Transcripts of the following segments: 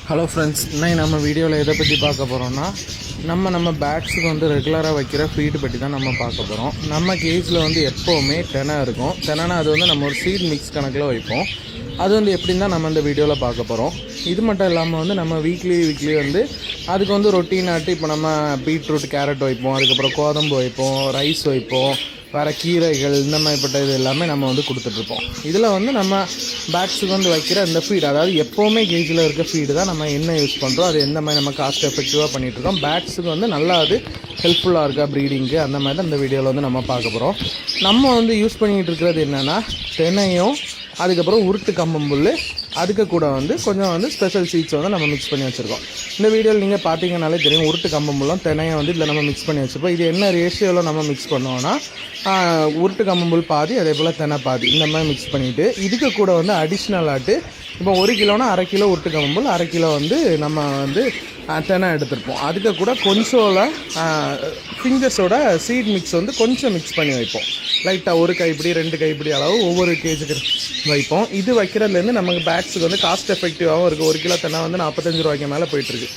Hello friends, இன்னைக்கு நம்ம வீடியோவில் எதை பற்றி பார்க்க போகிறோம்னா நம்ம பேட்ஸுக்கு வந்து ரெகுலராக வைக்கிற ஃபீடு பற்றி தான் நம்ம பார்க்க போகிறோம். நம்ம கேஜில் வந்து எப்போவுமே தெனை இருக்கும். தெனைனா அது வந்து நம்ம ஒரு சீட் மிக்ஸ் கணக்கில் வைப்போம். அது வந்து எப்படின்னு தான் நம்ம இந்த வீடியோவில் பார்க்க போகிறோம். இது மட்டும் இல்லாமல் வந்து நம்ம வீக்லி வந்து அதுக்கு வந்து ரொட்டீனாட்டு இப்போ நம்ம பீட்ரூட், கேரட் வைப்போம், அதுக்கப்புறம் கோதம்பு வைப்போம், ரைஸ் வைப்போம், வேறு கீரைகள், இந்த மாதிரிப்பட்ட இது எல்லாமே நம்ம வந்து கொடுத்துட்ருப்போம். இதில் வந்து நம்ம பேட்ஸுக்கு வந்து வைக்கிற இந்த ஃபீடு, அதாவது எப்போவுமே கேஜில் இருக்க ஃபீடு தான் நம்ம என்ன யூஸ் பண்ணுறோம், அது எந்த மாதிரி நம்ம காஸ்ட் எஃபெக்டிவாக பண்ணிகிட்ருக்கோம், பேட்ஸுக்கு வந்து நல்லா அது ஹெல்ப்ஃபுல்லாக இருக்கா ப்ரீடிங்க்கு, அந்த மாதிரி தான் இந்த வீடியோவில் வந்து நம்ம பார்க்க போகிறோம். நம்ம வந்து யூஸ் பண்ணிகிட்டு இருக்கிறது என்னென்னா தென்னையும், அதுக்கப்புறம் உருட்டு கம்பம்புல், அதுக்கு கூட வந்து கொஞ்சம் வந்து ஸ்பெஷல் சீட்ஸ் வந்து நம்ம மிக்ஸ் பண்ணி வச்சுருக்கோம். இந்த வீடியோவில் நீங்கள் பார்த்தீங்கன்னாலே தெரியும், உருட்டு கம்பம்புல்லும் தெனையை வந்து இதில் நம்ம மிக்ஸ் பண்ணி வச்சுருப்போம். இது என்ன ரேஷியோவில் நம்ம மிக்ஸ் பண்ணுவோன்னா, உருட்டு கம்பம்புல் பாதி, அதே போல் தெனை பாதி, இந்த மாதிரி மிக்ஸ் பண்ணிவிட்டு இதுக்கு கூட வந்து அடிஷ்னல் ஆட்டு இப்போ 1 கிலோனா 1/2 கிலோ உருட்டு கம்பம்புல், 1/2 கிலோ வந்து நம்ம வந்து தெனை எடுத்துருப்போம். அதுக்கு கூட கொஞ்சம் ஃபிங்கர்ஸோட சீட் மிக்ஸ் வந்து கொஞ்சம் மிக்ஸ் பண்ணி வைப்போம். லைட்டாக 1 கைப்பிடி 2 கைப்பிடி அளவு ஒவ்வொரு கேஜுக்கு வைப்போம். இது வைக்கிறதுலேருந்து நமக்கு பேட்ஸுக்கு வந்து காஸ்ட் எஃபெக்டிவாகவும் இருக்குது. 1 கிலோ தென்னை வந்து 45 ரூபாய்க்கு மேலே போயிட்டுருக்கு.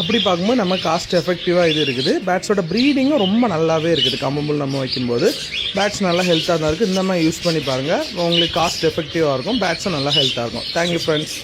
அப்படி பார்க்கும்போது நம்ம காஸ்ட் எஃபெக்டிவாக இது இருக்குது. பேட்ஸோட ப்ரீடிங்கும் ரொம்ப நல்லாவே இருக்குது. கம்பம்புல் நம்ம வைக்கும்போது பேட்ஸ் நல்லா ஹெல்த்தாக தான் இருக்குது. இந்த மாதிரி யூஸ் பண்ணி பாருங்கள், உங்களுக்கு காஸ்ட் எஃபெக்டிவாக இருக்கும், பேட்ஸும் நல்லா ஹெல்த்தாக இருக்கும். Thank you friends.